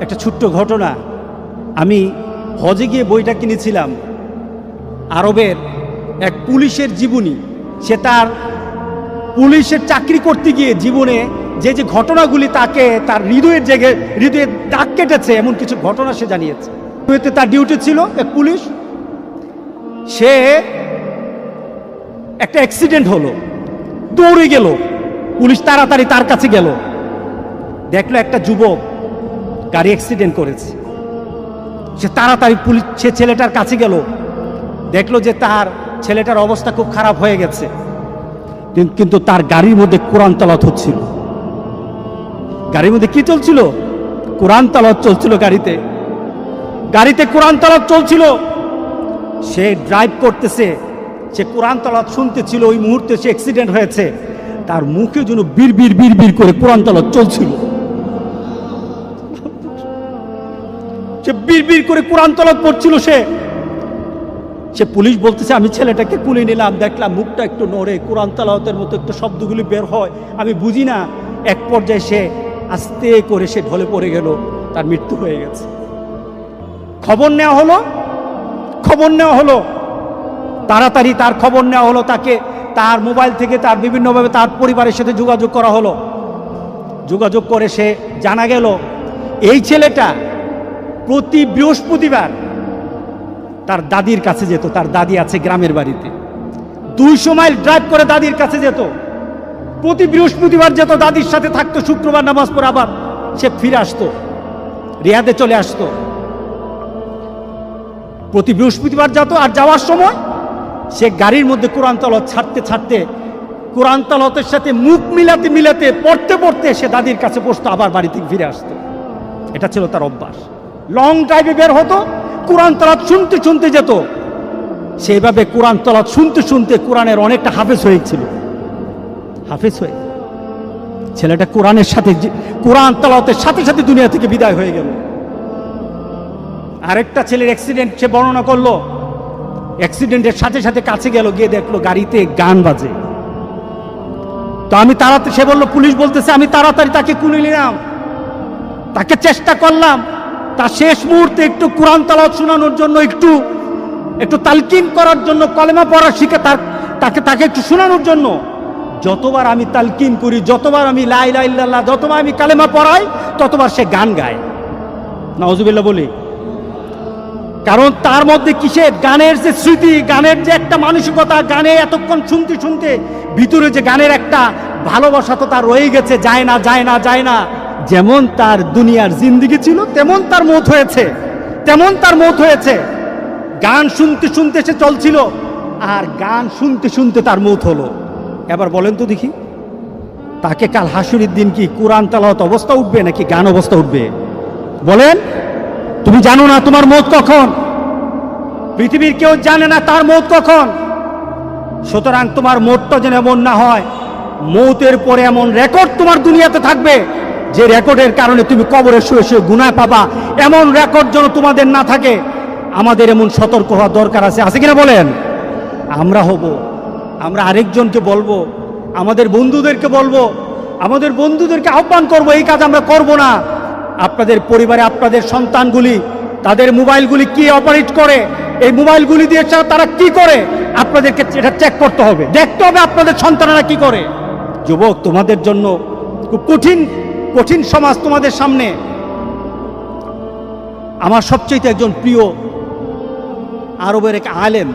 একটা ছোট্ট ঘটনা। আমি হজে গিয়ে বইটা কিনেছিলাম, আরবের এক পুলিশের জীবনী। সে তার পুলিশের চাকরি করতে গিয়ে জীবনে যে যে ঘটনাগুলি তাকে তার হৃদয়ে দাগ কেটেছে, এমন কিছু ঘটনা সে জানিয়েছে। তার ডিউটি ছিল এক পুলিশ, সে একটা অ্যাক্সিডেন্ট হলো, দৌড়ে গেল, পুলিশ তাড়াতাড়ি তার কাছে গেল, দেখলো একটা যুবক গাড়ি অ্যাক্সিডেন্ট করেছে। সে তাড়াতাড়ি সে ছেলেটার কাছে গেল, দেখলো যে তার ছেলেটার অবস্থা খুব খারাপ হয়ে গেছে, কিন্তু তার গাড়ির মধ্যে কোরআন তেলাওয়াত হচ্ছিল। গাড়ির মধ্যে কি চলছিল? কোরআন তেলাওয়াত চলছিল। গাড়িতে কোরআন তেলাওয়াত চলছিল। সে ড্রাইভ করতেছে, সে কোরআন তেলাওয়াত শুনতেছিল। ওই মুহূর্তে সে অ্যাক্সিডেন্ট হয়েছে, তার মুখে যেন বিড় করে কোরআন তেলাওয়াত চলছিল। সে বিড় করে কোরআন তেলাওয়াত পড়ছিল। সে পুলিশ বলতেছে, আমি ছেলেটাকে কুলে নিলাম, দেখলাম মুখটা একটু নড়ে, কোরআন তেলাওয়াতের মতো একটু শব্দগুলি বের হয়, আমি বুঝি না। এক পর্যায়ে সে আস্তে করে সে ঢলে পড়ে গেল, তার মৃত্যু হয়ে গেছে। খবর নেওয়া হলো, তাড়াতাড়ি তার খবর নেওয়া হলো, তাকে তার মোবাইল থেকে তার বিভিন্নভাবে তার পরিবারের সাথে যোগাযোগ করা হলো। যোগাযোগ করে সে জানা গেল এই ছেলেটা প্রতি বৃহস্পতিবার তার দাদির কাছে যেত। তার দাদি আছে গ্রামের বাড়িতে, 200 মাইল ড্রাইভ করে দাদির কাছে যেত। প্রতি বৃহস্পতিবার যেত, দাদির সাথে থাকতো, শুক্রবার নামাজ পড়ে আবার সে ফিরে আসতো, রিয়াদে চলে আসতো। প্রতি বৃহস্পতিবার যেত, আর যাওয়ার সময় সে গাড়ির মধ্যে কোরআন তেলাওয়াত ছাড়তে কোরআন তেলাওয়াতের সাথে মুখ মিলাতে পড়তে সে দাদির কাছে বসতো, আবার বাড়ি থেকে ফিরে আসতো। এটা ছিল তার অভ্যাস। লং ড্রাইভে বের হতো, কোরআন তেলাওয়াত শুনতে যেত। সেইভাবে কোরআন তেলাওয়াত শুনতে কোরআনের অনেকটা হাফেজ হয়েছিল। ছেলেটা কোরআন তেলাওয়াতের সাথে দুনিয়া থেকে বিদায় হয়ে গেল। আরেকটা ছেলের অ্যাক্সিডেন্ট সে বর্ণনা করলো। অ্যাক্সিডেন্টের সাথে কাছে গেল, গিয়ে দেখলো গাড়িতে গান বাজে। তো সে বললো, পুলিশ বলতেছে, আমি তাড়াতাড়ি তাকে কুলে নিলাম, তাকে চেষ্টা করলাম তার শেষ মুহূর্তে একটু কোরআন তেলাওয়াত শোনানোর জন্য, একটু তালকিন করার জন্য, কলেমা পড়া শিখে তাকে একটু শোনানোর জন্য। যতবার আমি তালকিন করি, যতবার আমি লা ইলাহা ইল্লাল্লাহ, যতবার আমি কালেমা পড়াই, ততবার সে গান গায়। নাউজুবিল্লাহ বলি। কারণ তার মধ্যে কিসের গানের যে স্মৃতি, গানের যে একটা মানসিকতা, গানে এতক্ষণ শুনতে ভিতরে যে গানের একটা ভালোবাসা তো তার রয়ে গেছে, যায় না। যেমন তার দুনিয়ার জিন্দেগি ছিল, তেমন তার মৌত হয়েছে। গান শুনতে সে চলছিল, আর গান শুনতে তার মৌত হলো। এবার বলেন তো দেখি, তাকে কাল হাসুরের দিন কি কোরআন তেলাওয়াত অবস্থা উঠবে নাকি গান অবস্থা উঠবে? বলেন। তুমি জানো না তোমার মৌত কখন, পৃথিবীর কেউ জানে না তার মৌত কখন। সুতরাং তোমার মৌতটা যেন এমন না হয়, মৌতের পরে এমন রেকর্ড তোমার দুনিয়াতে থাকবে যে রেকর্ডের কারণে তুমি কবরে শুয়ে গুনাহ পাবা। এমন রেকর্ড যেন তোমাদের না থাকে। আমাদের এমন সতর্ক হওয়া দরকার আছে কিনা বলেন? আমরা আরেকজনকে বলবো, আমাদের বন্ধুদেরকে আহ্বান করবো, এই কাজ আমরা করব না। আপনাদের পরিবারে আপনাদের সন্তানগুলি তাদের মোবাইলগুলি কি অপারেট করে, এই মোবাইলগুলি দিয়ে তারা কি করে, আপনাদেরকে এটা চেক করতে হবে, দেখতে হবে আপনাদের সন্তানেরা কি করে। যুবক, তোমাদের জন্য খুব কঠিন সমাজ তোমাদের সামনে। আমার সবচেয়ে একজন প্রিয় আরবের এক আলেম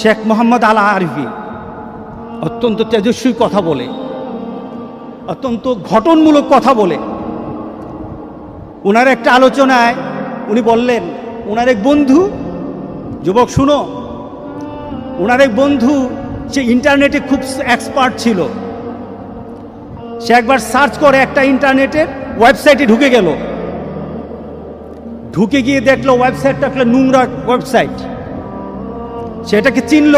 শেখ মোহাম্মদ আল আরিফি অত্যন্ত তেজস্বী কথা বলে, অত্যন্ত ঘটনমূলক কথা বলে। ওনার একটা আলোচনায় উনি বললেন, ওনার এক বন্ধু, যুবক শুনো, ওনার এক বন্ধু সে ইন্টারনেটে খুব এক্সপার্ট ছিল। সে একবার সার্চ করে একটা ইন্টারনেটের ওয়েবসাইটে ঢুকে গিয়ে দেখলো ওয়েবসাইটটা একটা নোংরা ওয়েবসাইট। সেটাকে চিনল।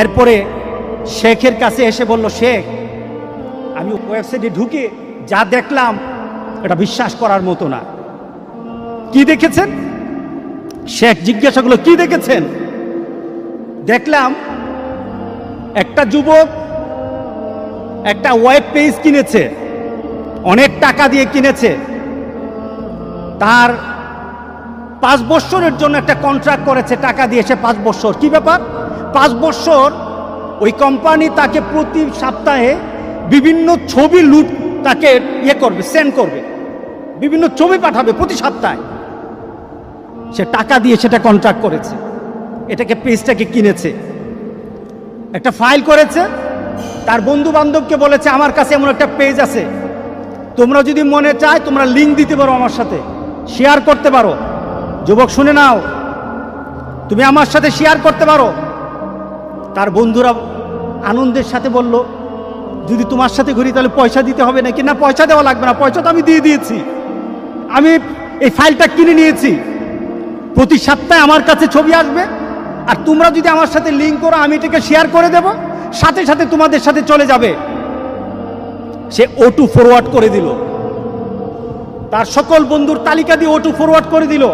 এরপরে শেখের কাছে এসে বলল, শেখ, আমি ওয়েবসাইটে ঢুকে যা দেখলাম এটা বিশ্বাস করার মতো না। কি দেখেছেন? শেখ জিজ্ঞাসা করলো, কি দেখেছেন? দেখলাম একটা যুবক একটা ওয়েব পেজ কিনেছে, অনেক টাকা দিয়ে কিনেছে, তার 5 বছরের জন্য একটা কন্ট্রাক্ট করেছে, টাকা দিয়েছে 5 বছর। কি ব্যাপার? 5 বছর ওই কোম্পানি তাকে প্রতি সপ্তাহে বিভিন্ন ছবি লুট তাকে করবে, সেন্ড করবে, বিভিন্ন ছবি পাঠাবে প্রতি সপ্তাহে। সে টাকা দিয়ে সেটা কন্ট্রাক্ট করেছে, এটাকে পেজটাকে কিনেছে, একটা ফাইল করেছে, তার বন্ধু বান্ধবকে বলেছে আমার কাছে এমন একটা পেজ আছে, তোমরা যদি মনে চায় তোমরা লিঙ্ক দিতে পারো, আমার সাথে শেয়ার করতে পারো। যুবক শুনে নাও, তুমি আমার সাথে শেয়ার করতে পারো। তার বন্ধুরা আনন্দের সাথে বলল, যদি তোমার সাথে ঘুরি তাহলে পয়সা দিতে হবে নাকি? না, পয়সা দেওয়া লাগবে না, পয়সা তো আমি দিয়ে দিয়েছি, আমি এই ফাইলটা কিনে নিয়েছি, প্রতি সপ্তাহে আমার কাছে ছবি আসবে, আর তোমরা যদি আমার সাথে লিঙ্ক করো আমি এটাকে শেয়ার করে দেব, সাথে সাথে তোমাদের সাথে চলে যাবে। সে O2 ফরওয়ার্ড করে দিল, তার সকল বন্ধুর তালিকা দিয়ে O2 ফরওয়ার্ড করে দিল।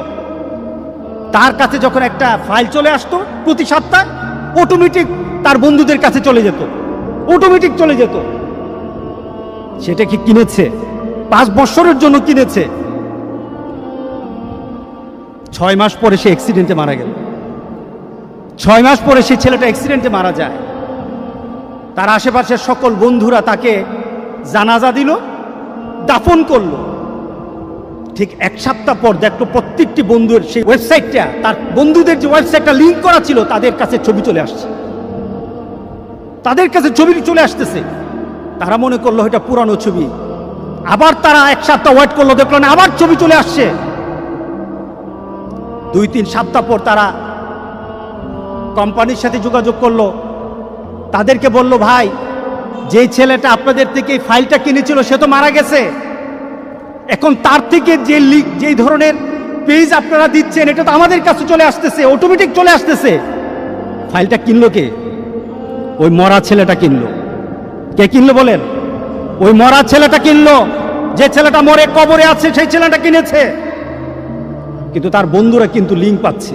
তার কাছে যখন একটা ফাইল চলে আসতো প্রতি সপ্তাহে, অটোমেটিক তার বন্ধুদের কাছে চলে যেত, অটোমেটিক চলে যেত। সেটা কি কিনেছে? 5 বছরের জন্য কিনেছে। 6 মাস পরে সে অ্যাক্সিডেন্টে মারা গেল। 6 মাস পরে সেই ছেলেটা অ্যাক্সিডেন্টে মারা যায়। তার আশেপাশের সকল বন্ধুরা তাকে জানাজা দিল, দাফন করলো। ঠিক 1 সপ্তাহ পর দেখলো প্রত্যেকটি বন্ধুর সেই ওয়েবসাইটটা, তার বন্ধুদের যে ওয়েবসাইটটা লিঙ্ক করা ছিল, তাদের কাছে ছবি চলে আসছে, তাদের কাছে ছবি চলে আসতেছে। তারা মনে করলো এটা পুরানো ছবি। আবার তারা 1 সপ্তাহ ওয়েট করলো, দেখলো না, আবার ছবি চলে আসছে। 2-3 সপ্তাহ পর তারা কোম্পানির সাথে যোগাযোগ করলো, তাদেরকে বলল, ভাই, যে ছেলেটা আপনাদের থেকে এই ফাইলটা কিনেছিল সে তো মারা গেছে, এখন তার থেকে যে ধরনের পেজ আপনারা দিচ্ছেন এটা তো আমাদের কাছে চলে আসতেছে, অটোমেটিক চলে আসতেছে। ফাইলটা কিনলো কে? ওই মরা ছেলেটা কিনলো। কে কিনলো বলেন? ওই মরা ছেলেটা কিনলো। যে ছেলেটা মরে কবরে আছে সেই ছেলেটা কিনেছে, কিন্তু তার বন্ধুরা কিন্তু লিঙ্ক পাচ্ছে।